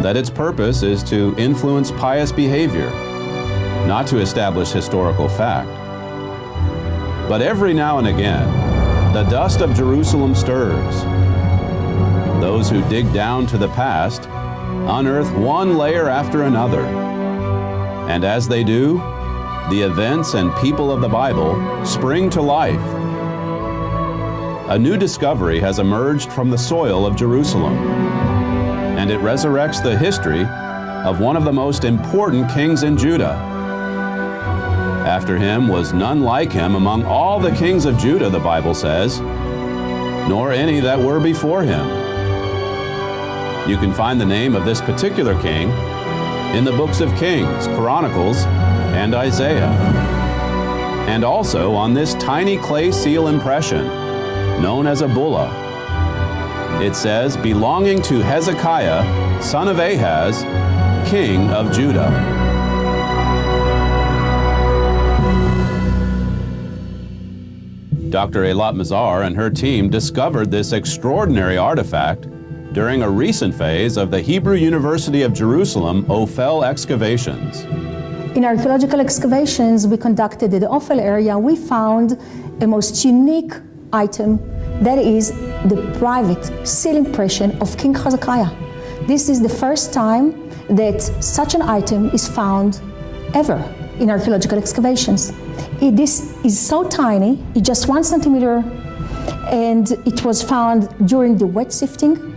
that its purpose is to influence pious behavior, not to establish historical fact. But every now and again, the dust of Jerusalem stirs. Those who dig down to the past unearth one layer after another. And as they do, the events and people of the Bible spring to life. A new discovery has emerged from the soil of Jerusalem, and it resurrects the history of one of the most important kings in Judah. After him was none like him among all the kings of Judah, the Bible says, nor any that were before him. You can find the name of this particular king in the books of Kings, Chronicles, and Isaiah, and also on this tiny clay seal impression known as a bulla. It says, belonging to Hezekiah, son of Ahaz, king of Judah. Dr. Eilat Mazar and her team discovered this extraordinary artifact during a recent phase of the Hebrew University of Jerusalem Ophel excavations. In archaeological excavations we conducted in the Ophel area, we found a most unique item, that is the private seal impression of King Hezekiah. This is the first time that such an item is found ever in archaeological excavations. This is so tiny, it's just 1 centimeter, and it was found during the wet sifting.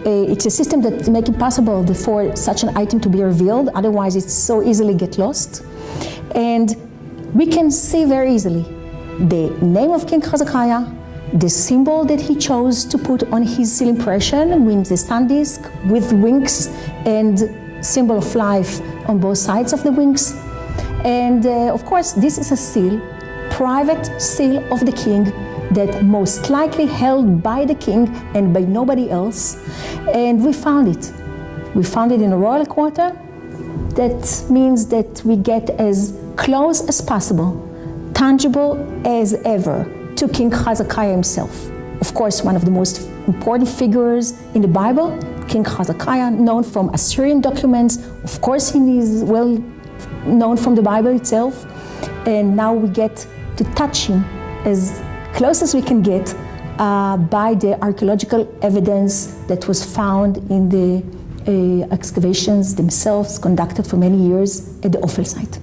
It's a system that makes it possible for such an item to be revealed, otherwise it so easily get lost. And we can see very easily the name of King Hezekiah, the symbol that he chose to put on his seal impression, means the sun disk with wings and symbol of life on both sides of the wings. And of course, this is a seal, private seal of the king, that most likely held by the king and by nobody else. And we found it. We found it in a royal quarter. That means that we get as close as possible, tangible as ever, to King Hezekiah himself. Of course, one of the most important figures in the Bible, King Hezekiah, known from Assyrian documents. Of course, he is well known from the Bible itself. And now we get to touch him as close as we can get by the archaeological evidence that was found in the excavations themselves conducted for many years at the Ophel site.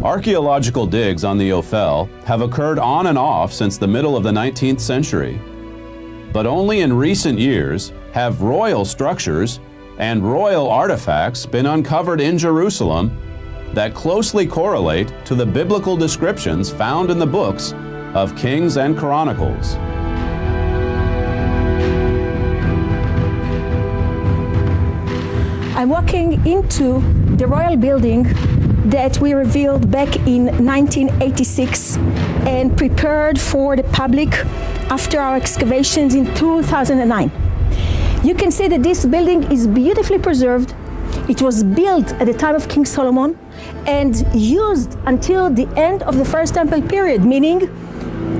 Archaeological digs on the Ophel have occurred on and off since the middle of the 19th century. But only in recent years have royal structures and royal artifacts been uncovered in Jerusalem that closely correlate to the biblical descriptions found in the books of Kings and Chronicles. I'm walking into the royal building that we revealed back in 1986 and prepared for the public after our excavations in 2009. You can see that this building is beautifully preserved. It was built at the time of King Solomon and used until the end of the First Temple period, meaning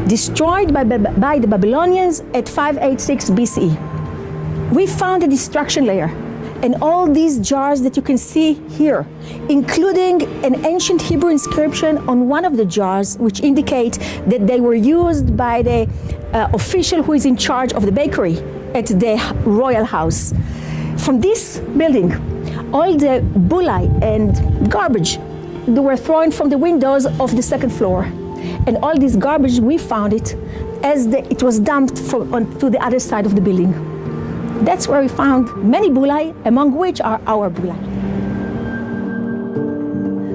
destroyed by the Babylonians at 586 BCE. We found a destruction layer, and all these jars that you can see here, including an ancient Hebrew inscription on one of the jars, which indicate that they were used by the official who is in charge of the bakery at the royal house. From this building, all the bullae and garbage that were thrown from the windows of the second floor. And all this garbage, we found it as it was dumped to the other side of the building. That's where we found many bullae, among which are our bullae.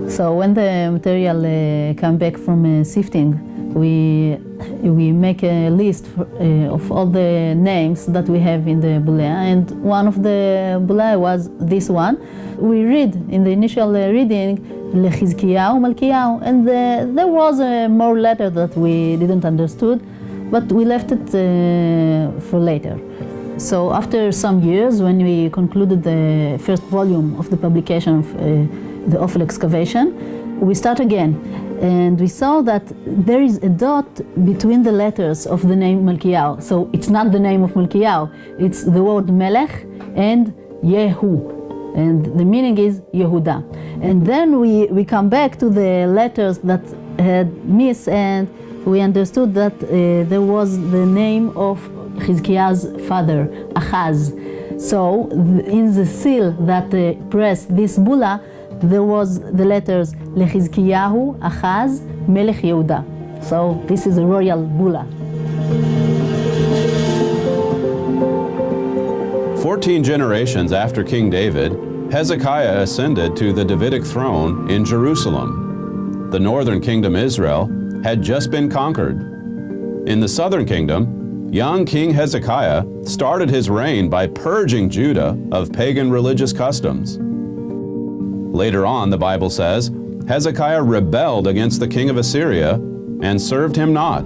So when the material come back from sifting, we make a list of all the names that we have in the bullae, and one of the bullae was this one. We read in the initial reading Lechizkiyahu Malkiyahu, and there was a more letter that we didn't understood, but we left it for later. So after some years, when we concluded the first volume of the publication of the Ophel excavation, we start again. And we saw that there is a dot between the letters of the name Malkiyahu. So it's not the name of Malkiyahu, it's the word Melech and Yehu, and the meaning is Yehuda. And then we come back to the letters that had miss, and we understood that there was the name of Chizkiah's father, Achaz. So in the seal that pressed this bulla, there was the letters Lechizkiyahu, Achaz, Melech Yehuda. So this is a royal bulla. 14 generations after King David, Hezekiah ascended to the Davidic throne in Jerusalem. The northern kingdom Israel had just been conquered. In the southern kingdom, young King Hezekiah started his reign by purging Judah of pagan religious customs. Later on, the Bible says, Hezekiah rebelled against the king of Assyria and served him not.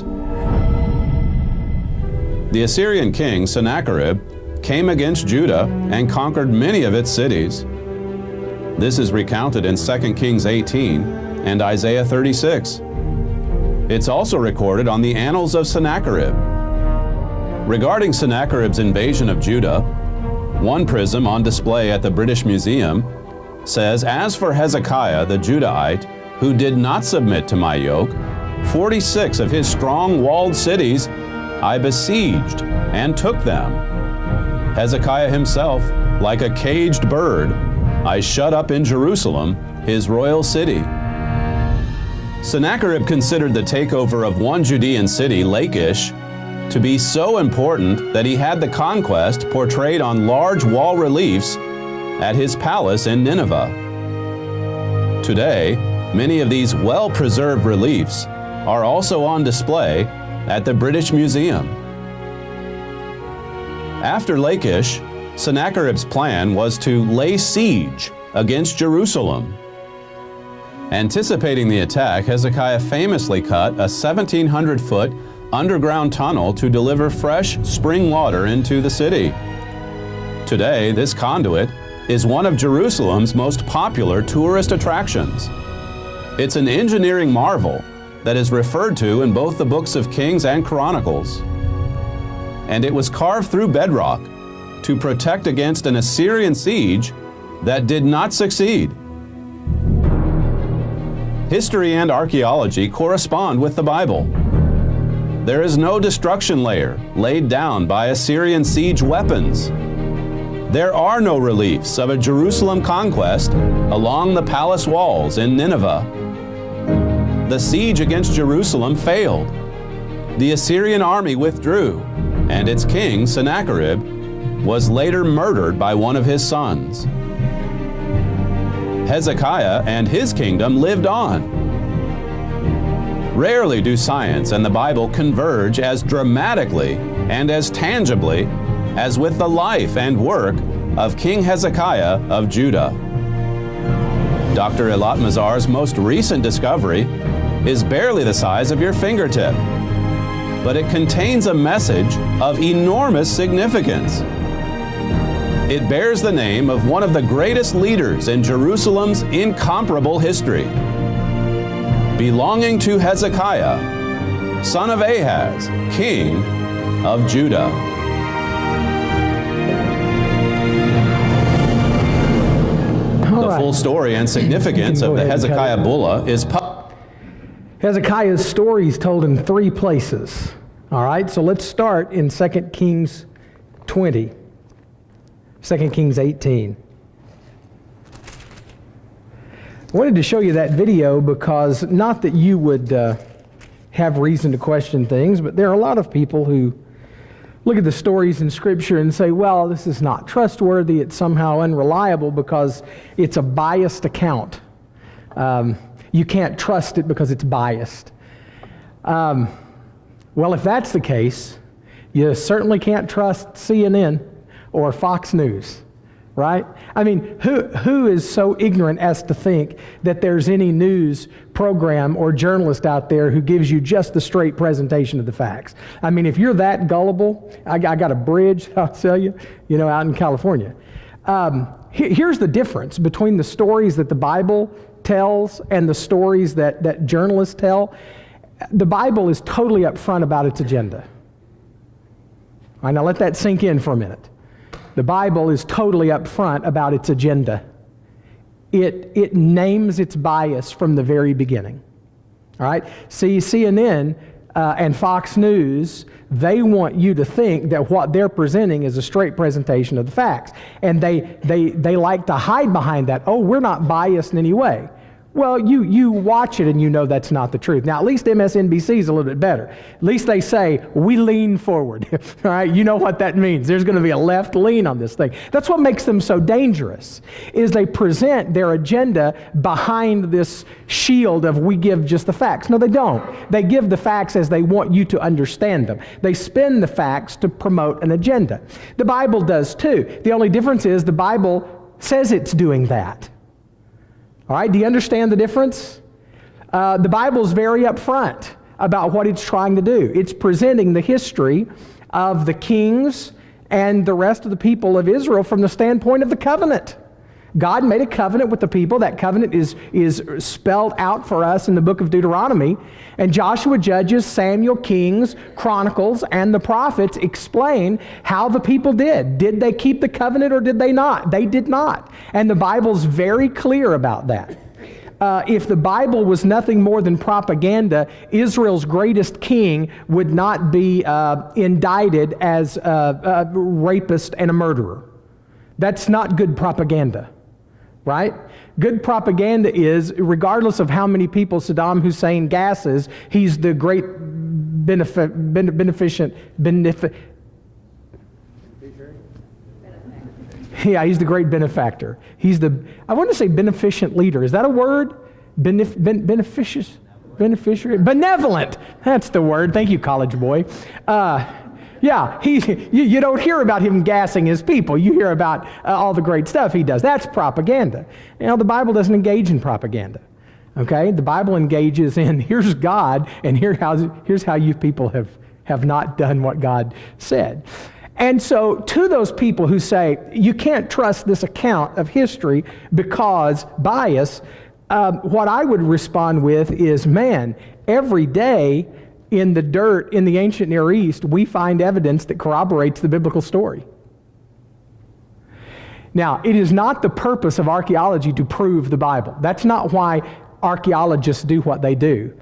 The Assyrian king Sennacherib came against Judah and conquered many of its cities. This is recounted in 2 Kings 18 and Isaiah 36. It's also recorded on the Annals of Sennacherib. Regarding Sennacherib's invasion of Judah, one prism on display at the British Museum says, "As for Hezekiah the Judahite, who did not submit to my yoke, 46 of his strong walled cities I besieged and took them. Hezekiah himself, like a caged bird, I shut up in Jerusalem, his royal city." Sennacherib considered the takeover of one Judean city, Lachish, to be so important that he had the conquest portrayed on large wall reliefs at his palace in Nineveh. Today, many of these well-preserved reliefs are also on display at the British Museum. After Lachish, Sennacherib's plan was to lay siege against Jerusalem. Anticipating the attack, Hezekiah famously cut a 1,700-foot underground tunnel to deliver fresh spring water into the city. Today, this conduit is one of Jerusalem's most popular tourist attractions. It's an engineering marvel that is referred to in both the books of Kings and Chronicles. And it was carved through bedrock to protect against an Assyrian siege that did not succeed. History and archaeology correspond with the Bible. There is no destruction layer laid down by Assyrian siege weapons. There are no reliefs of a Jerusalem conquest along the palace walls in Nineveh. The siege against Jerusalem failed. The Assyrian army withdrew, and its king, Sennacherib, was later murdered by one of his sons. Hezekiah and his kingdom lived on. Rarely do science and the Bible converge as dramatically and as tangibly as with the life and work of King Hezekiah of Judah. Dr. Eilat Mazar's most recent discovery is barely the size of your fingertip, but it contains a message of enormous significance. It bears the name of one of the greatest leaders in Jerusalem's incomparable history. Belonging to Hezekiah, son of Ahaz, king of Judah. The full story and significance of the Hezekiah Bulla is Hezekiah's story is told in 3 places. All right, so let's start in 2 Kings 20, 2 Kings 18. I wanted to show you that video because, not that you would have reason to question things, but there are a lot of people who look at the stories in Scripture and say, well, this is not trustworthy, it's somehow unreliable because it's a biased account. You can't trust it because it's biased. Well, if that's the case, you certainly can't trust CNN or Fox News, right? I mean, who is so ignorant as to think that there's any news program or journalist out there who gives you just the straight presentation of the facts? I mean, if you're that gullible, I got a bridge, I'll tell you, out in California. Here's the difference between the stories that the Bible tells and the stories that journalists tell. The Bible is totally upfront about its agenda. All right, now let that sink in for a minute. The Bible is totally upfront about its agenda. It names its bias from the very beginning. All right? See, CNN and Fox News, they want you to think that what they're presenting is a straight presentation of the facts. And they like to hide behind that. Oh, we're not biased in any way. Well, you watch it and you know that's not the truth. Now, at least MSNBC is a little bit better. At least they say, we lean forward. All right, you know what that means. There's going to be a left lean on this thing. That's what makes them so dangerous, is they present their agenda behind this shield of we give just the facts. No, they don't. They give the facts as they want you to understand them. They spin the facts to promote an agenda. The Bible does too. The only difference is the Bible says it's doing that. All right, do you understand the difference? The Bible's very upfront about what it's trying to do. It's presenting the history of the kings and the rest of the people of Israel from the standpoint of the covenant. God made a covenant with the people. That covenant is spelled out for us in the book of Deuteronomy. And Joshua, Judges, Samuel, Kings, Chronicles, and the prophets explain how the people did. Did they keep the covenant or did they not? They did not. And the Bible's very clear about that. If the Bible was nothing more than propaganda, Israel's greatest king would not be indicted as a rapist and a murderer. That's not good propaganda. Right? Good propaganda is, regardless of how many people Saddam Hussein gasses, he's the great he's the great benefactor. He's the, I want to say beneficent leader. Is that a word? Beneficiary? Benevolent. That's the word. Thank you, college boy. Yeah, you don't hear about him gassing his people. You hear about all the great stuff he does. That's propaganda. You know, the Bible doesn't engage in propaganda. Okay? The Bible engages in, here's God, and here's how you people have not done what God said. And so to those people who say, you can't trust this account of history because bias, what I would respond with is, man, every day in the dirt in the ancient Near East, we find evidence that corroborates the biblical story. Now, it is not the purpose of archaeology to prove the Bible. That's not why archaeologists do what they do.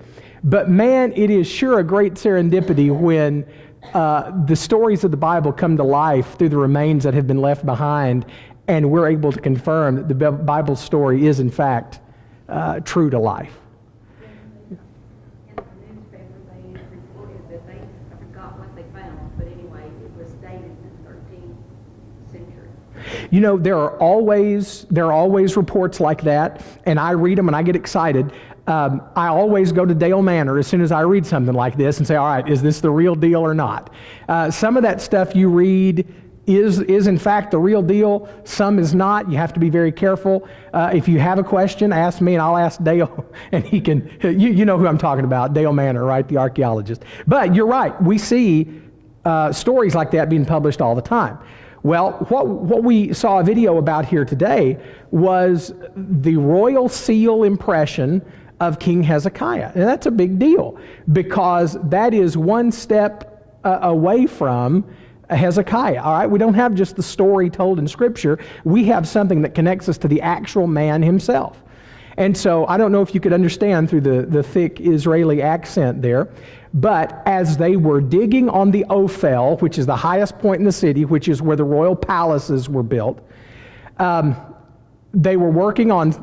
But man, it is sure a great serendipity when the stories of the Bible come to life through the remains that have been left behind, and we're able to confirm that the Bible story is in fact true to life. You know, there are always reports like that, and I read them and I get excited. I always go to Dale Manor as soon as I read something like this and say, all right, is this the real deal or not? Some of that stuff you read is in fact the real deal. Some is not. You have to be very careful. If you have a question, ask me and I'll ask Dale, and he can, you know who I'm talking about, Dale Manor, right, the archaeologist. But you're right, we see stories like that being published all the time. Well, what we saw a video about here today was the royal seal impression of King Hezekiah. And that's a big deal because that is one step away from Hezekiah. All right, we don't have just the story told in Scripture. We have something that connects us to the actual man himself. And so I don't know if you could understand through the thick Israeli accent there, but as they were digging on the Ophel, which is the highest point in the city, which is where the royal palaces were built, they were working on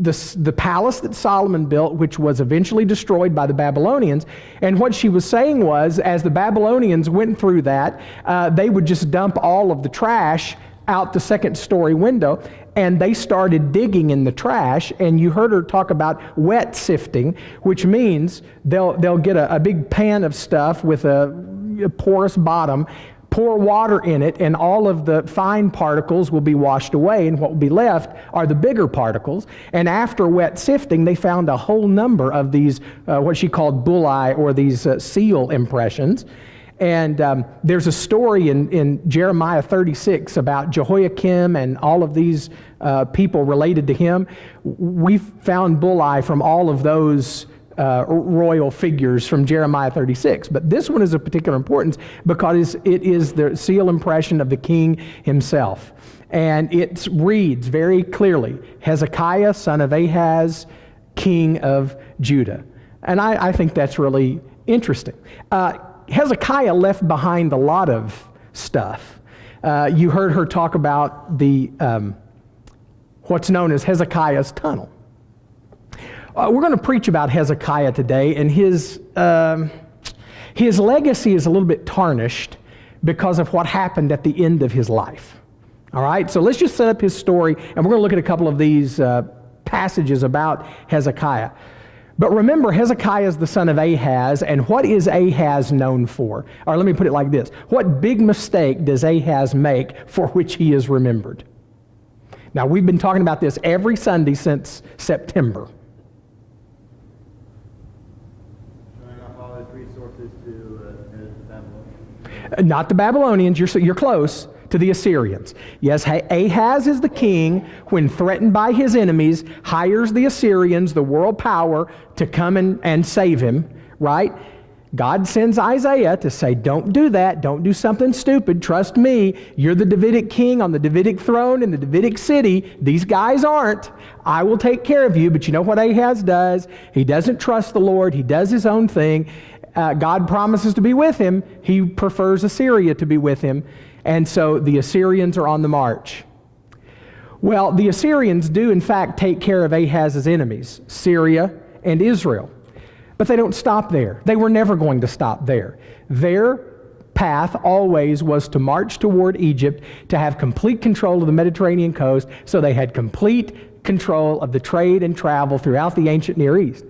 the palace that Solomon built, which was eventually destroyed by the Babylonians. And what she was saying was, as the Babylonians went through that, they would just dump all of the trash out the second story window, and they started digging in the trash, and you heard her talk about wet sifting, which means they'll get a big pan of stuff with a porous bottom, pour water in it, and all of the fine particles will be washed away, and what will be left are the bigger particles. And after wet sifting, they found a whole number of these, what she called bullae, or these seal impressions. And there's a story in Jeremiah 36 about Jehoiakim and all of these people related to him. We've found bullae from all of those royal figures from Jeremiah 36. But this one is of particular importance because it is the seal impression of the king himself. And it reads very clearly, Hezekiah, son of Ahaz, king of Judah. And I think that's really interesting. Hezekiah left behind a lot of stuff. You heard her talk about the what's known as Hezekiah's tunnel. We're going to preach about Hezekiah today, and his legacy is a little bit tarnished because of what happened at the end of his life. All right, so let's just set up his story, and we're going to look at a couple of these passages about Hezekiah. But remember, Hezekiah is the son of Ahaz, and what is Ahaz known for? Or let me put it like this. What big mistake does Ahaz make for which he is remembered? Now, we've been talking about this every Sunday since September. Showing off all his resources to the Babylonians. Not the Babylonians, you're close. To the Assyrians. Yes, Ahaz is the king when threatened by his enemies, hires the Assyrians, the world power, to come and save him, right? God sends Isaiah to say, don't do that, don't do something stupid, trust me, you're the Davidic king on the Davidic throne in the Davidic city, these guys aren't, I will take care of you. But you know what Ahaz does? He doesn't trust the Lord, he does his own thing. God promises to be with him, he prefers Assyria to be with him. And so the Assyrians are on the march. Well, the Assyrians do in fact take care of Ahaz's enemies, Syria and Israel. But they don't stop there. They were never going to stop there. Their path always was to march toward Egypt, to have complete control of the Mediterranean coast, so they had complete control of the trade and travel throughout the ancient Near East.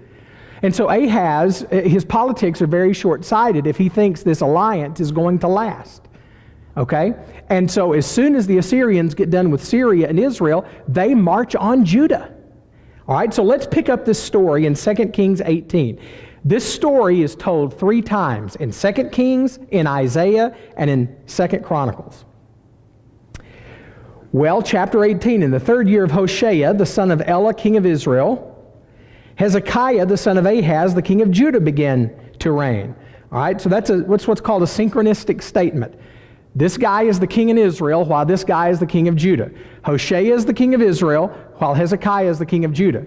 And so Ahaz, his politics are very short-sighted if he thinks this alliance is going to last. Okay? And so as soon as the Assyrians get done with Syria and Israel, they march on Judah. All right, so let's pick up this story in 2 Kings 18. This story is told 3 times, in 2 Kings, in Isaiah, and in 2 Chronicles. Well, chapter 18, in the 3rd year of Hoshea, the son of Elah, king of Israel, Hezekiah, the son of Ahaz, the king of Judah, began to reign. All right, so that's what's called a synchronistic statement. This guy is the king in Israel, while this guy is the king of Judah. Hoshea is the king of Israel, while Hezekiah is the king of Judah.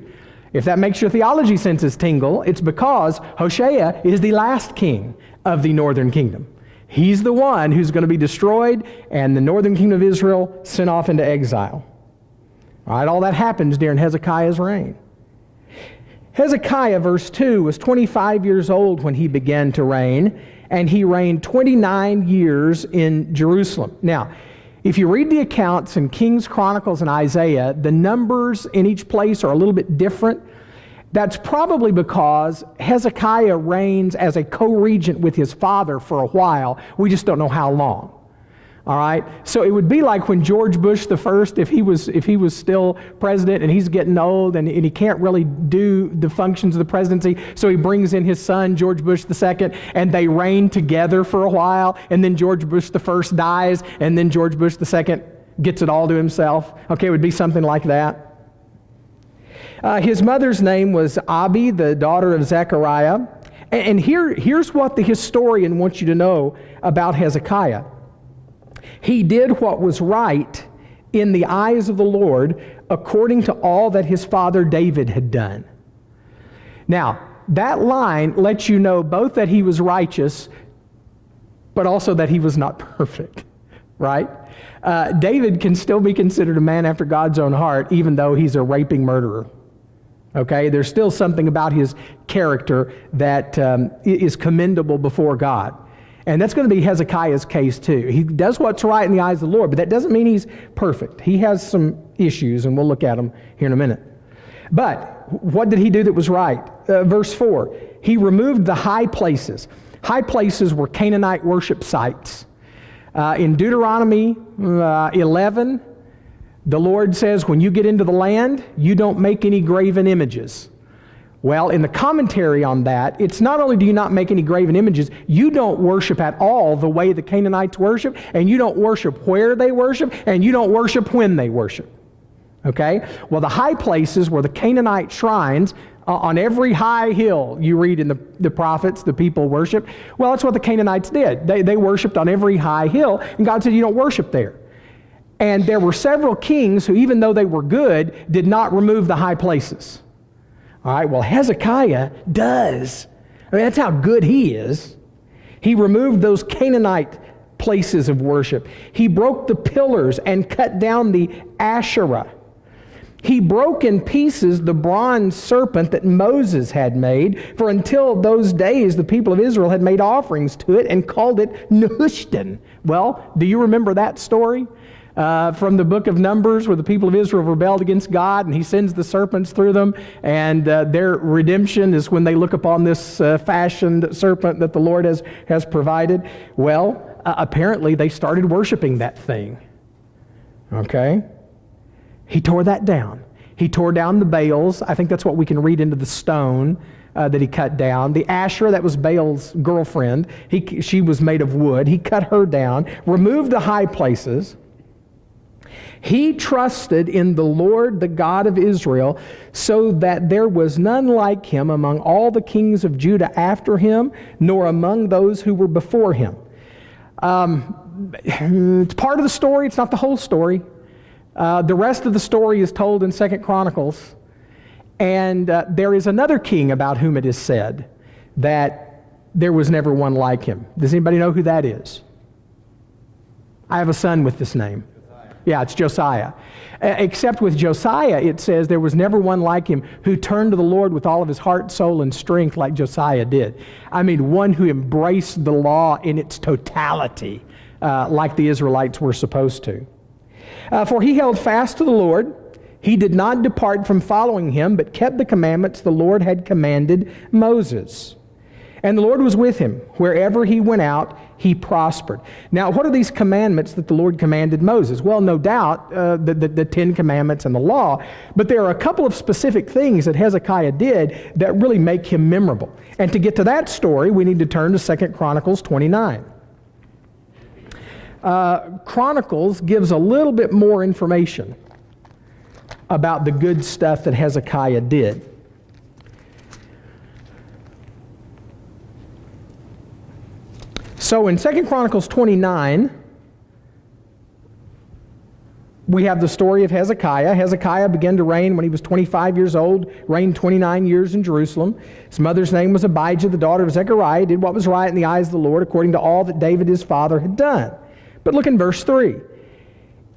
If that makes your theology senses tingle, it's because Hoshea is the last king of the northern kingdom. He's the one who's going to be destroyed, and the northern kingdom of Israel sent off into exile. All right, all that happens during Hezekiah's reign. Hezekiah, verse 2, was 25 years old when he began to reign, and he reigned 29 years in Jerusalem. Now, if you read the accounts in Kings, Chronicles, and Isaiah, the numbers in each place are a little bit different. That's probably because Hezekiah reigns as a co-regent with his father for a while. We just don't know how long. All right? So it would be like when George Bush the First, if he was still president and he's getting old and he can't really do the functions of the presidency, so he brings in his son, George Bush the Second, and they reign together for a while, and then George Bush the First dies, and then George Bush the Second gets it all to himself. Okay, it would be something like that. His mother's name was Abi, the daughter of Zechariah. And here's what the historian wants you to know about Hezekiah. He did what was right in the eyes of the Lord according to all that his father David had done. Now, that line lets you know both that he was righteous, but also that he was not perfect, right? David can still be considered a man after God's own heart, even though he's a raping murderer. Okay, there's still something about his character that is commendable before God. And that's going to be Hezekiah's case too. He does what's right in the eyes of the Lord, but that doesn't mean he's perfect. He has some issues, and we'll look at them here in a minute. But what did he do that was right? Verse 4, he removed the high places. High places were Canaanite worship sites. In Deuteronomy 11, the Lord says, when you get into the land, you don't make any graven images. Well, in the commentary on that, it's not only do you not make any graven images, you don't worship at all the way the Canaanites worship, and you don't worship where they worship, and you don't worship when they worship. Okay? Well, the high places were the Canaanite shrines, On every high hill, you read in the prophets, the people worship. Well, that's what the Canaanites did. They worshiped on every high hill, and God said, you don't worship there. And there were several kings who, even though they were good, did not remove the high places. All right, well, Hezekiah does. I mean, that's how good he is. He removed those Canaanite places of worship. He broke the pillars and cut down the Asherah. He broke in pieces the bronze serpent that Moses had made, for until those days the people of Israel had made offerings to it and called it Nehushtan. Well, do you remember that story? From the book of Numbers, where the people of Israel rebelled against God and he sends the serpents through them, and their redemption is when they look upon this fashioned serpent that the Lord has provided. Well, apparently they started worshiping that thing. Okay? He tore that down. He tore down the Baals. I think that's what we can read into the stone that he cut down. The Asherah, that was Baal's girlfriend. She was made of wood. He cut her down, removed the high places. He trusted in the Lord, the God of Israel, so that there was none like him among all the kings of Judah after him, nor among those who were before him. It's part of the story. It's not the whole story. The rest of the story is told in 2 Chronicles. And there is another king about whom it is said that there was never one like him. Does anybody know who that is? I have a son with this name. Yeah, it's Josiah. Except with Josiah, it says there was never one like him who turned to the Lord with all of his heart, soul, and strength like Josiah did. I mean, one who embraced the law in its totality, like the Israelites were supposed to. For he held fast to the Lord. He did not depart from following him, but kept the commandments the Lord had commanded Moses. And the Lord was with him. Wherever he went out, he prospered. Now, what are these commandments that the Lord commanded Moses? Well, no doubt the 10 Commandments and the law, but there are a couple of specific things that Hezekiah did that really make him memorable. And to get to that story, we need to turn to 2 Chronicles 29. Chronicles gives a little bit more information about the good stuff that Hezekiah did. So in 2 Chronicles 29, we have the story of Hezekiah. Hezekiah began to reign when he was 25 years old, reigned 29 years in Jerusalem. His mother's name was Abijah, the daughter of Zechariah, did what was right in the eyes of the Lord, according to all that David his father had done. But look in verse 3.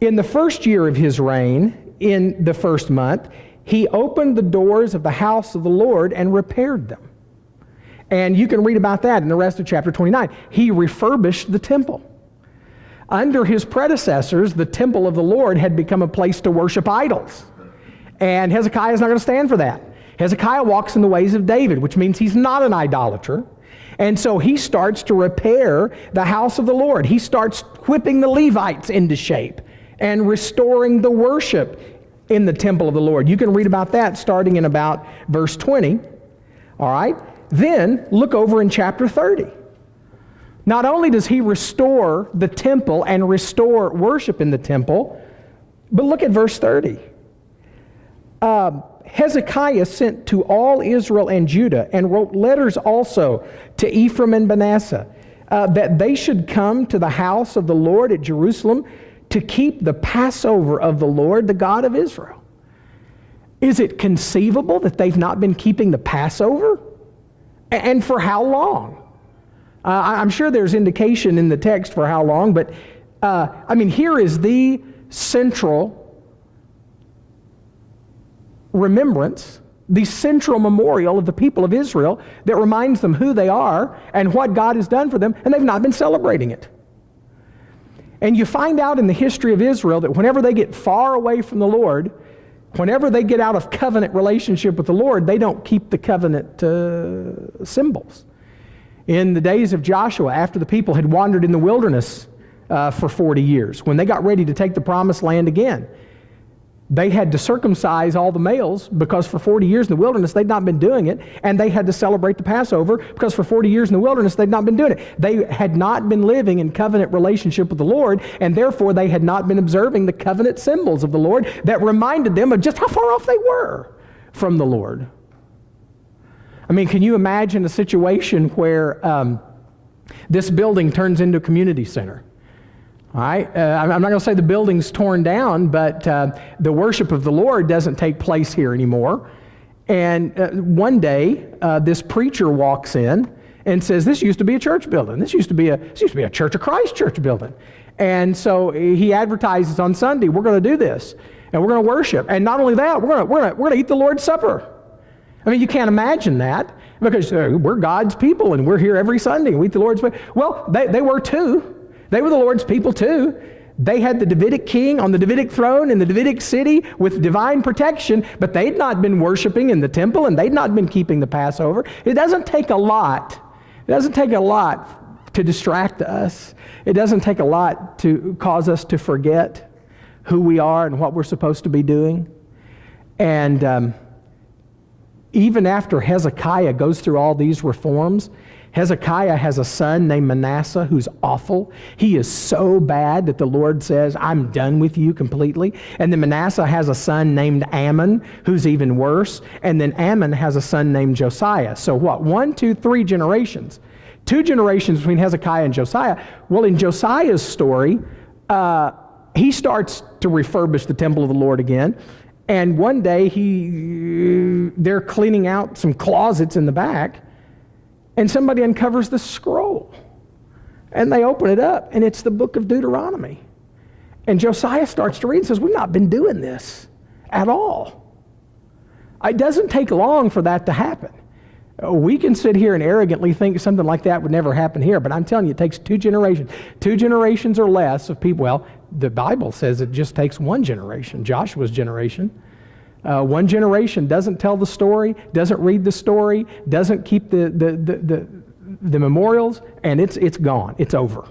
In the first year of his reign, in the first month, he opened the doors of the house of the Lord and repaired them. And you can read about that in the rest of chapter 29. He refurbished the temple. Under his predecessors, the temple of the Lord had become a place to worship idols. And Hezekiah is not going to stand for that. Hezekiah walks in the ways of David, which means he's not an idolater. And so he starts to repair the house of the Lord. He starts whipping the Levites into shape and restoring the worship in the temple of the Lord. You can read about that starting in about verse 20. All right? Then look over in chapter 30. Not only does he restore the temple and restore worship in the temple, but look at verse 30. Hezekiah sent to all Israel and Judah and wrote letters also to Ephraim and Manasseh that they should come to the house of the Lord at Jerusalem to keep the Passover of the Lord, the God of Israel. Is it conceivable that they've not been keeping the Passover? And for how long? I'm sure there's indication in the text for how long, but here is the central remembrance, the central memorial of the people of Israel that reminds them who they are and what God has done for them, and they've not been celebrating it. And you find out in the history of Israel that whenever they get far away from the Lord, whenever they get out of covenant relationship with the Lord, they don't keep the covenant symbols. In the days of Joshua, after the people had wandered in the wilderness for 40 years, when they got ready to take the promised land again, they had to circumcise all the males because for 40 years in the wilderness they'd not been doing it, and they had to celebrate the Passover because for 40 years in the wilderness they'd not been doing it. They had not been living in covenant relationship with the Lord, and therefore they had not been observing the covenant symbols of the Lord that reminded them of just how far off they were from the Lord. I mean, can you imagine a situation where this building turns into a community center? All right, I'm not going to say the building's torn down, but the worship of the Lord doesn't take place here anymore. And one day, this preacher walks in and says, "This used to be a church building. This used to be a Church of Christ church building." And so he advertises on Sunday, "We're going to do this, and we're going to worship. And not only that, we're going to eat the Lord's Supper." I mean, you can't imagine that, because we're God's people and we're here every Sunday and we eat the Lord's Supper. Well, they were too. They were the Lord's people too. They had the Davidic king on the Davidic throne in the Davidic city with divine protection, but they'd not been worshiping in the temple and they'd not been keeping the Passover. It doesn't take a lot. It doesn't take a lot to distract us. It doesn't take a lot to cause us to forget who we are and what we're supposed to be doing. And even after Hezekiah goes through all these reforms, Hezekiah has a son named Manasseh who's awful. He is so bad that the Lord says, "I'm done with you completely." And then Manasseh has a son named Ammon who's even worse. And then Ammon has a son named Josiah. So what? 1, 2, 3 generations. 2 generations between Hezekiah and Josiah. Well, in Josiah's story, he starts to refurbish the temple of the Lord again. And one day they're cleaning out some closets in the back, and somebody uncovers the scroll. And they open it up, and it's the book of Deuteronomy. And Josiah starts to read and says, "We've not been doing this at all." It doesn't take long for that to happen. We can sit here and arrogantly think something like that would never happen here, but I'm telling you, it takes 2 generations. 2 generations or less of people. Well, the Bible says it just takes 1 generation, Joshua's generation. 1 generation doesn't tell the story, doesn't read the story, doesn't keep the memorials, and it's gone. It's over.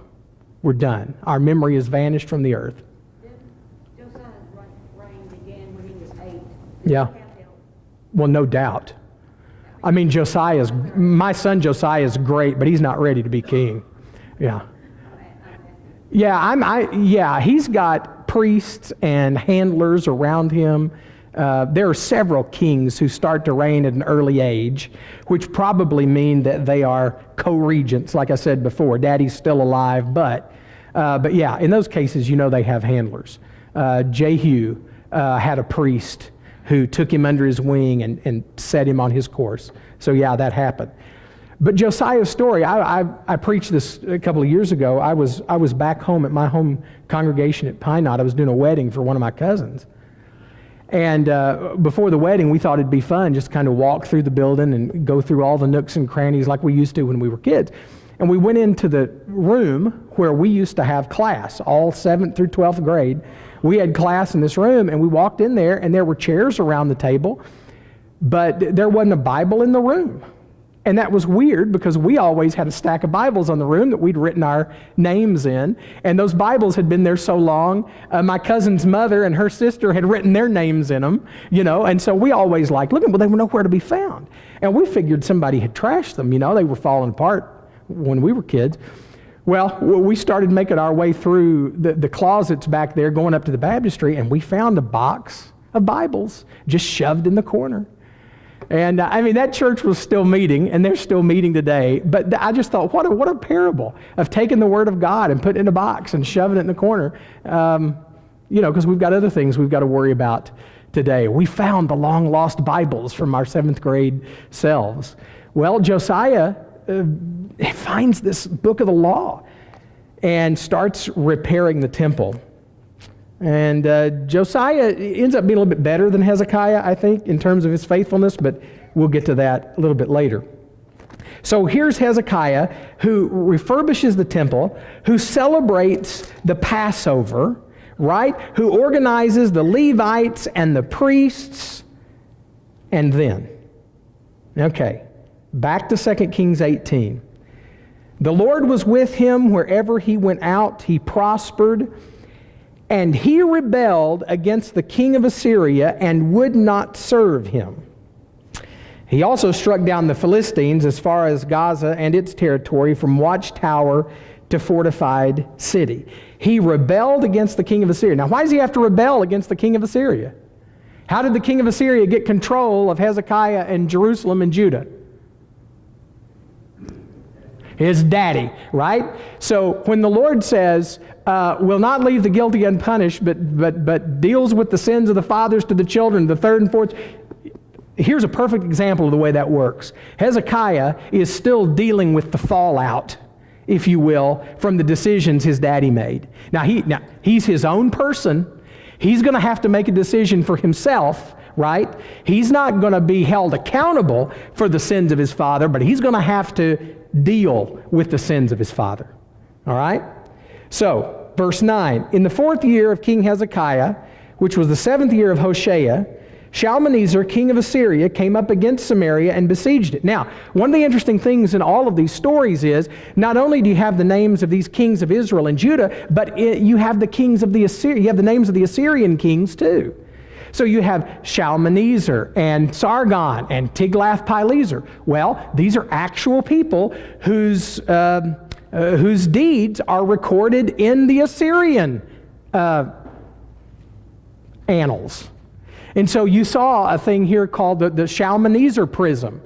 We're done. Our memory has vanished from the earth. Josiah's reign began when he was 8. Yeah. Well, no doubt. I mean, my son Josiah is great, but he's not ready to be king. Yeah. Yeah, he's got priests and handlers around him. There are several kings who start to reign at an early age, which probably mean that they are co-regents, like I said before. Daddy's still alive, but yeah, in those cases, they have handlers. Jehu had a priest who took him under his wing and set him on his course. So yeah, that happened. But Josiah's story, I preached this a couple of years ago. I was back home at my home congregation at Pine Knot. I was doing a wedding for one of my cousins. And before the wedding, we thought it'd be fun just kind of walk through the building and go through all the nooks and crannies like we used to when we were kids. And we went into the room where we used to have class, all 7th through 12th grade. We had class in this room, and we walked in there, and there were chairs around the table, but there wasn't a Bible in the room. And that was weird because we always had a stack of Bibles on the room that we'd written our names in. And those Bibles had been there so long, my cousin's mother and her sister had written their names in them, and so we always liked looking, but they were nowhere to be found. And we figured somebody had trashed them, they were falling apart when we were kids. Well, we started making our way through the closets back there going up to the baptistry, and we found a box of Bibles just shoved in the corner. And that church was still meeting, and they're still meeting today. But I just thought, what a parable of taking the Word of God and putting it in a box and shoving it in the corner. Because we've got other things we've got to worry about today. We found the long-lost Bibles from our 7th grade selves. Well, Josiah finds this book of the law and starts repairing the temple. And Josiah ends up being a little bit better than Hezekiah, I think, in terms of his faithfulness, but we'll get to that a little bit later. So here's Hezekiah, who refurbishes the temple, who celebrates the Passover, right? Who organizes the Levites and the priests, and then, back to 2 Kings 18. The Lord was with him wherever he went out, he prospered. And he rebelled against the king of Assyria and would not serve him. He also struck down the Philistines as far as Gaza and its territory, from watchtower to fortified city. He rebelled against the king of Assyria. Now, why does he have to rebel against the king of Assyria? How did the king of Assyria get control of Hezekiah and Jerusalem and Judah? His daddy, right? So when the Lord says, will not leave the guilty unpunished, but deals with the sins of the fathers to the children, the third and fourth, here's a perfect example of the way that works. Hezekiah is still dealing with the fallout, if you will, from the decisions his daddy made. Now he's his own person. He's going to have to make a decision for himself, right? He's not going to be held accountable for the sins of his father, but he's going to have to deal with the sins of his father. All right? So, verse 9, in the 4th year of King Hezekiah, which was the 7th year of Hoshea, Shalmaneser, king of Assyria, came up against Samaria and besieged it. Now, one of the interesting things in all of these stories is, not only do you have the names of these kings of Israel and Judah, but you have the kings of the Assyrian, you have the names of the Assyrian kings too. So you have Shalmaneser and Sargon and Tiglath-Pileser. Well, these are actual people whose deeds are recorded in the Assyrian annals. And so you saw a thing here called the Shalmaneser Prism,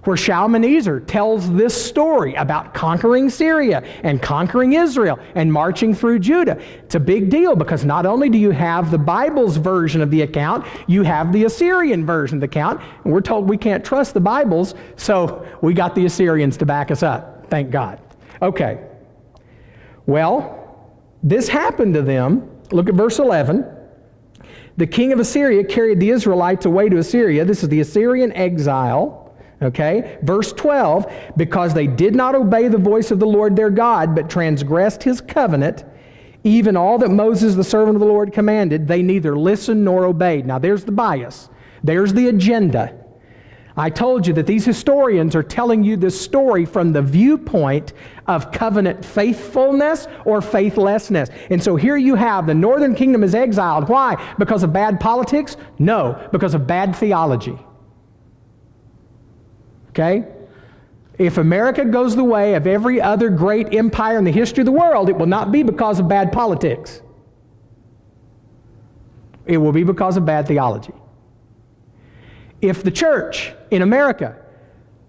where Shalmaneser tells this story about conquering Syria and conquering Israel and marching through Judah. It's a big deal because not only do you have the Bible's version of the account, you have the Assyrian version of the account. And we're told we can't trust the Bibles, so we got the Assyrians to back us up. Thank God. Okay. Well, this happened to them. Look at verse 11. The king of Assyria carried the Israelites away to Assyria. This is the Assyrian exile. Okay, verse 12, because they did not obey the voice of the Lord their God, but transgressed his covenant, even all that Moses the servant of the Lord commanded, they neither listened nor obeyed. Now there's the bias. There's the agenda. I told you that these historians are telling you this story from the viewpoint of covenant faithfulness or faithlessness. And so here you have the northern kingdom is exiled. Why? Because of bad politics? No, because of bad theology. Okay? If America goes the way of every other great empire in the history of the world, it will not be because of bad politics. It will be because of bad theology. If the church in America,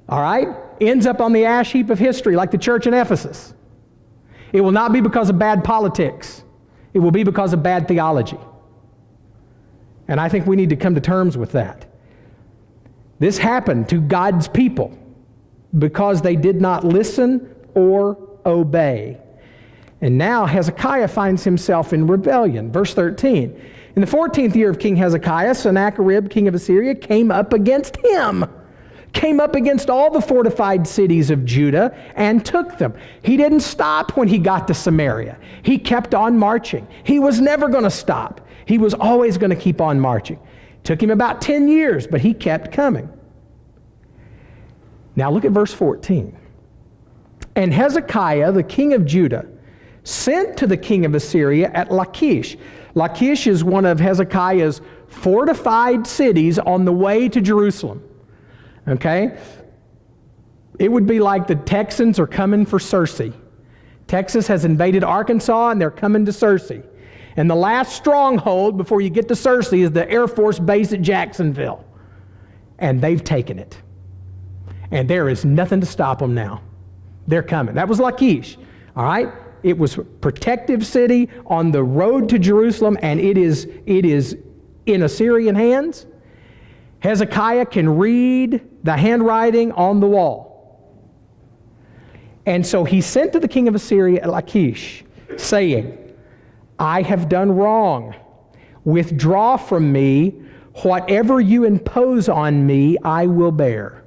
all right, ends up on the ash heap of history like the church in Ephesus, it will not be because of bad politics. It will be because of bad theology. And I think we need to come to terms with that. This happened to God's people because they did not listen or obey. And now Hezekiah finds himself in rebellion. Verse 13. In the 14th year of King Hezekiah, Sennacherib, king of Assyria, came up against him. Came up against all the fortified cities of Judah and took them. He didn't stop when he got to Samaria. He kept on marching. He was never going to stop. He was always going to keep on marching. Took him about 10 years, but he kept coming. Now look at verse 14. And Hezekiah, the king of Judah, sent to the king of Assyria at Lachish. Lachish is one of Hezekiah's fortified cities on the way to Jerusalem. Okay? It would be like the Texans are coming for Searcy. Texas has invaded Arkansas and they're coming to Searcy. And the last stronghold before you get to Searcy is the Air Force base at Jacksonville. And they've taken it. And there is nothing to stop them now. They're coming. That was Lachish. All right? It was a protective city on the road to Jerusalem, and it is in Assyrian hands. Hezekiah can read the handwriting on the wall. And so he sent to the king of Assyria at Lachish, saying, I have done wrong. Withdraw from me. Whatever you impose on me, I will bear.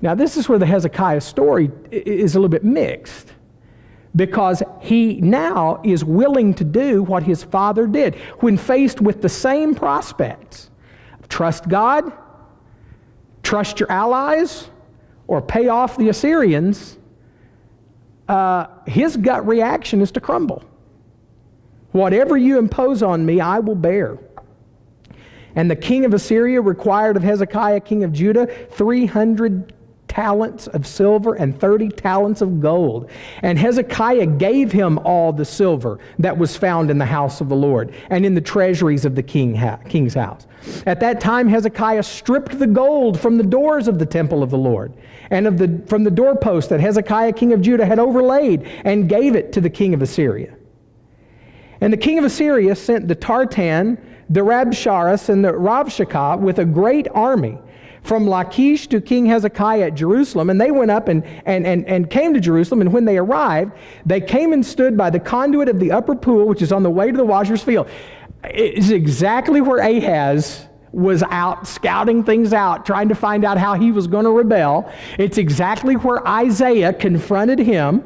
Now, this is where the Hezekiah story is a little bit mixed, because he now is willing to do what his father did. When faced with the same prospects, trust God, trust your allies, or pay off the Assyrians, his gut reaction is to crumble. Whatever you impose on me, I will bear. And the king of Assyria required of Hezekiah, king of Judah, 300 talents of silver and 30 talents of gold. And Hezekiah gave him all the silver that was found in the house of the Lord and in the treasuries of the king's house. At that time, Hezekiah stripped the gold from the doors of the temple of the Lord and from the doorpost that Hezekiah, king of Judah, had overlaid, and gave it to the king of Assyria. And the king of Assyria sent the Tartan, the Rabsharis, and the Ravshakeh with a great army from Lachish to King Hezekiah at Jerusalem. And they went up and came to Jerusalem. And when they arrived, they came and stood by the conduit of the upper pool, which is on the way to the washer's field. It's exactly where Ahaz was out scouting things out, trying to find out how he was going to rebel. It's exactly where Isaiah confronted him.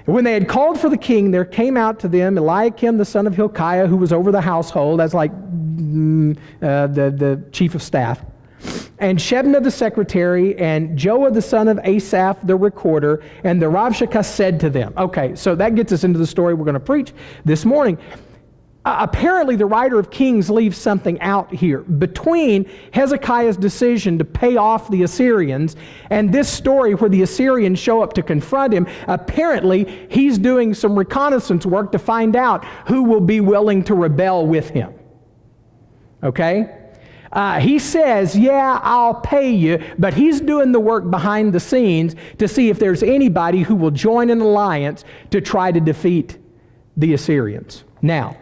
When they had called for the king, there came out to them Eliakim the son of Hilkiah, who was over the household, as like the chief of staff, and Shebna the secretary, and Joah the son of Asaph the recorder, and the Ravshakeh said to them. Okay, so that gets us into the story we're going to preach this morning. Apparently, the writer of Kings leaves something out here. Between Hezekiah's decision to pay off the Assyrians and this story where the Assyrians show up to confront him, apparently he's doing some reconnaissance work to find out who will be willing to rebel with him. Okay? He says, yeah, I'll pay you, but he's doing the work behind the scenes to see if there's anybody who will join an alliance to try to defeat the Assyrians. Now,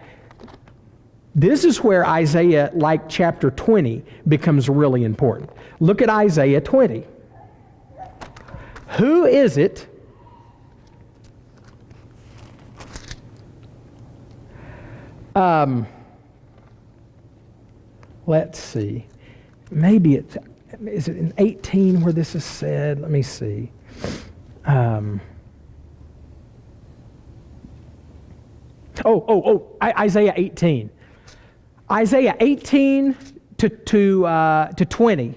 this is where Isaiah, like chapter 20, becomes really important. Look at Isaiah 20. Who is it let's see. Maybe is it in 18 where this is said? Let me see. Isaiah 18. Isaiah 18 to 20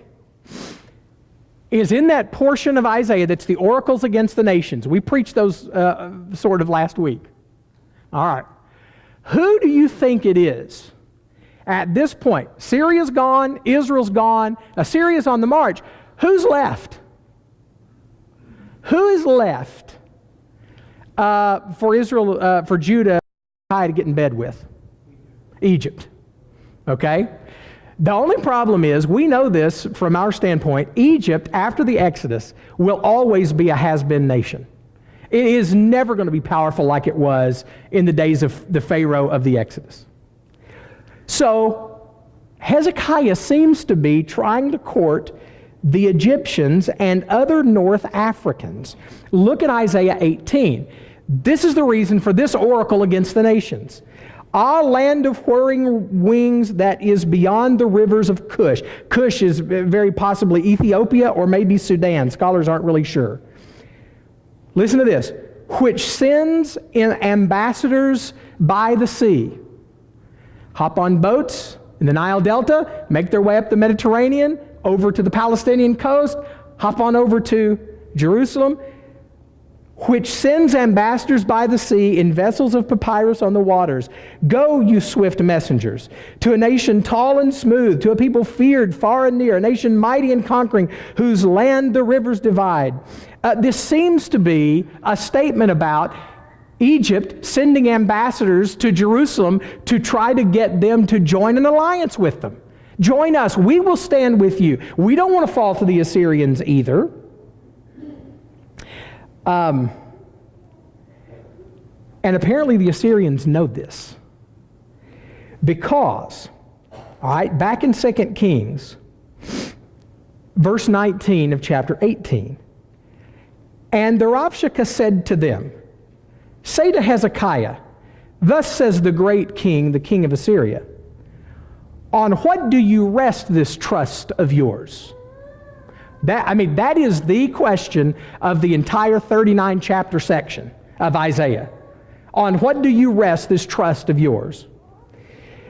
is in that portion of Isaiah that's the oracles against the nations. We preached those sort of last week. All right. Who do you think it is at this point? Syria's gone, Israel's gone, Assyria's on the march. Who's left? Who is left for Israel, for Judah to get in bed with? Egypt. Okay? The only problem is, we know this from our standpoint, Egypt, after the Exodus, will always be a has-been nation. It is never going to be powerful like it was in the days of the Pharaoh of the Exodus. So, Hezekiah seems to be trying to court the Egyptians and other North Africans. Look at Isaiah 18. This is the reason for this oracle against the nations. Ah, land of whirring wings that is beyond the rivers of Cush. Cush is very possibly Ethiopia or maybe Sudan. Scholars aren't really sure. Listen to this. Which sends in ambassadors by the sea. Hop on boats in the Nile Delta, make their way up the Mediterranean, over to the Palestinian coast, hop on over to Jerusalem, which sends ambassadors by the sea in vessels of papyrus on the waters. Go, you swift messengers, to a nation tall and smooth, to a people feared far and near, a nation mighty and conquering, whose land the rivers divide. This seems to be a statement about Egypt sending ambassadors to Jerusalem to try to get them to join an alliance with them. Join us. We will stand with you. We don't want to fall to the Assyrians either. And apparently the Assyrians know this. Because, all right, back in 2 Kings, verse 19 of chapter 18, and the Ravshakeh said to them, say to Hezekiah, thus says the great king, the king of Assyria, on what do you rest this trust of yours? That is the question of the entire 39 chapter section of Isaiah. On what do you rest this trust of yours?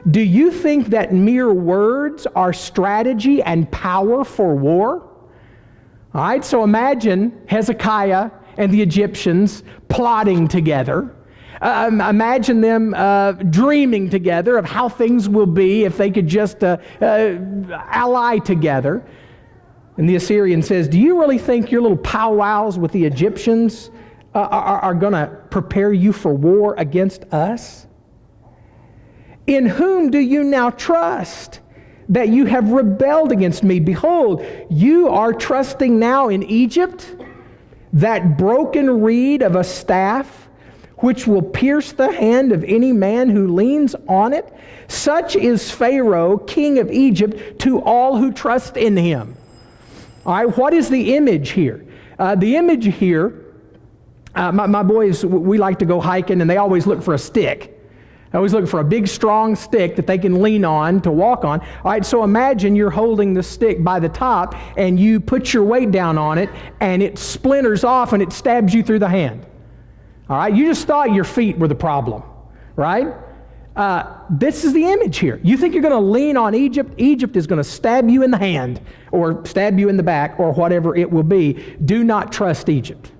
Do you think that mere words are strategy and power for war? All right, so imagine Hezekiah and the Egyptians plotting together. Imagine them dreaming together of how things will be if they could just ally together. And the Assyrian says, do you really think your little powwows with the Egyptians are going to prepare you for war against us? In whom do you now trust that you have rebelled against me? Behold, you are trusting now in Egypt, that broken reed of a staff, which will pierce the hand of any man who leans on it. Such is Pharaoh, king of Egypt, to all who trust in him. All right, what is the image here? The image here, my boys, we like to go hiking, and they always look for a stick. I always look for a big, strong stick that they can lean on to walk on. All right, so imagine you're holding the stick by the top, and you put your weight down on it, and it splinters off, and it stabs you through the hand. All right, you just thought your feet were the problem, right? This is the image here. You think you're going to lean on Egypt? Egypt is going to stab you in the hand, or stab you in the back, or whatever it will be. Do not trust Egypt.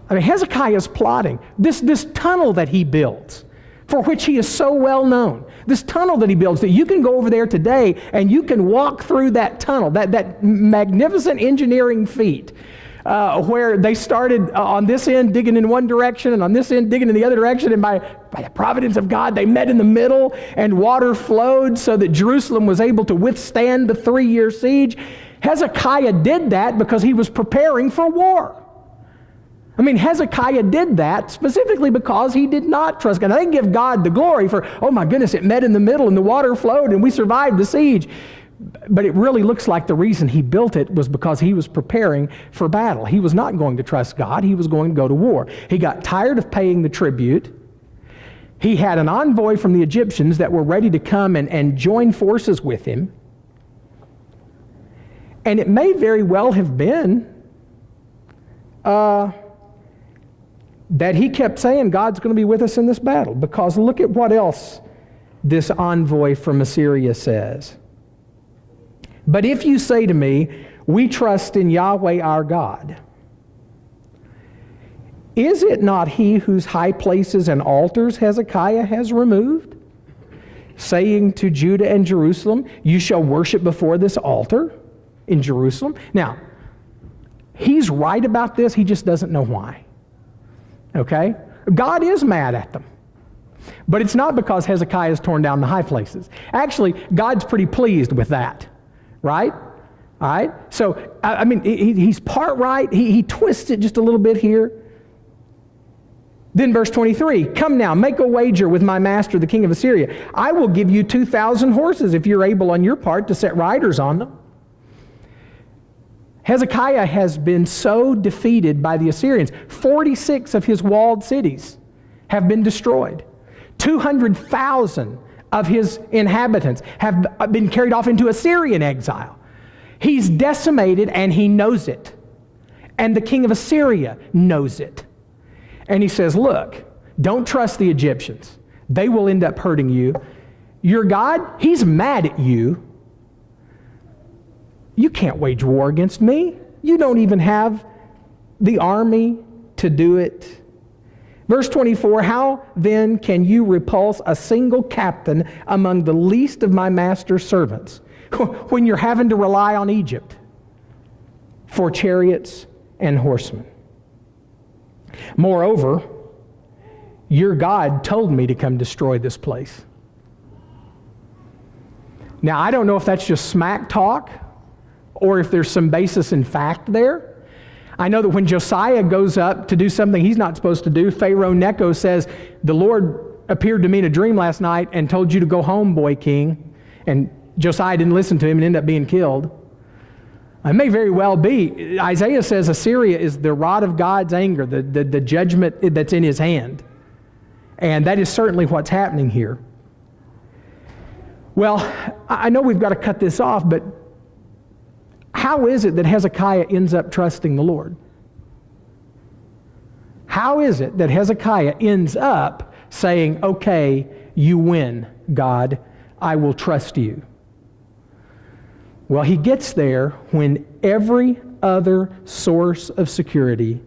I mean, Hezekiah's plotting. This tunnel that he builds, for which he is so well known. This tunnel that he builds, that you can go over there today and you can walk through that tunnel, that magnificent engineering feat, where they started on this end digging in one direction and on this end digging in the other direction, and by the providence of God, they met in the middle and water flowed so that Jerusalem was able to withstand the 3-year siege. Hezekiah did that because he was preparing for war. I mean, Hezekiah did that specifically because he did not trust God. Now, they give God the glory for, oh my goodness, it met in the middle and the water flowed and we survived the siege. But it really looks like the reason he built it was because he was preparing for battle. He was not going to trust God. He was going to go to war. He got tired of paying the tribute. He had an envoy from the Egyptians that were ready to come and join forces with him. And it may very well have been that he kept saying, God's going to be with us in this battle. Because look at what else this envoy from Assyria says. But if you say to me, we trust in Yahweh our God, is it not he whose high places and altars Hezekiah has removed, saying to Judah and Jerusalem, you shall worship before this altar in Jerusalem? Now, he's right about this, he just doesn't know why. Okay? God is mad at them. But it's not because Hezekiah has torn down the high places. Actually, God's pretty pleased with that. Right? All right? So, I mean, he's part right. He twists it just a little bit here. Then verse 23, come now, make a wager with my master, the king of Assyria. I will give you 2,000 horses if you're able on your part to set riders on them. Hezekiah has been so defeated by the Assyrians. 46 of his walled cities have been destroyed. 200,000 of his inhabitants have been carried off into Assyrian exile. He's decimated and he knows it. And the king of Assyria knows it. And he says, look, don't trust the Egyptians. They will end up hurting you. Your God, he's mad at you. You can't wage war against me. You don't even have the army to do it. Verse 24, how then can you repulse a single captain among the least of my master's servants when you're having to rely on Egypt for chariots and horsemen? Moreover, your God told me to come destroy this place. Now, I don't know if that's just smack talk or if there's some basis in fact there. I know that when Josiah goes up to do something he's not supposed to do, Pharaoh Necho says, the Lord appeared to me in a dream last night and told you to go home, boy king. And Josiah didn't listen to him and ended up being killed. It may very well be. Isaiah says Assyria is the rod of God's anger, the judgment that's in his hand. And that is certainly what's happening here. Well, I know we've got to cut this off, but how is it that Hezekiah ends up trusting the Lord? How is it that Hezekiah ends up saying, okay, you win, God, I will trust you? Well, he gets there when every other source of security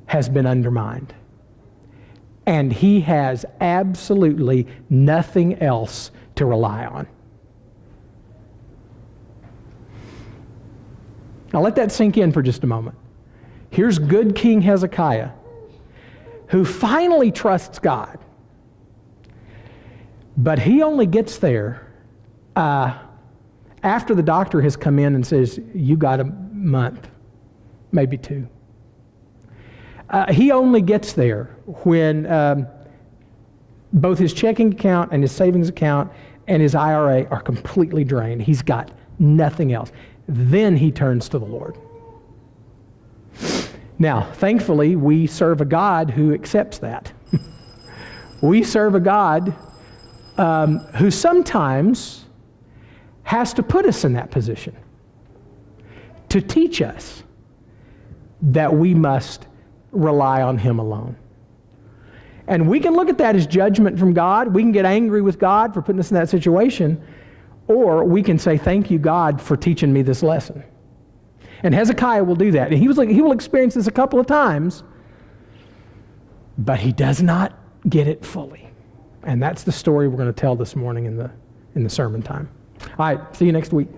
has been undermined. And he has absolutely nothing else to rely on. Now let that sink in for just a moment. Here's good King Hezekiah, who finally trusts God. But he only gets there after the doctor has come in and says, you got a month, maybe 2. He only gets there when both his checking account and his savings account and his IRA are completely drained. He's got nothing else. Then he turns to the Lord. Now, thankfully, we serve a God who accepts that. We serve a God who sometimes has to put us in that position to teach us that we must rely on him alone. And we can look at that as judgment from God. We can get angry with God for putting us in that situation, or we can say, thank you, God, for teaching me this lesson. And Hezekiah will do that. And he will experience this a couple of times, but he does not get it fully. And that's the story we're going to tell this morning in the sermon time. All right, see you next week.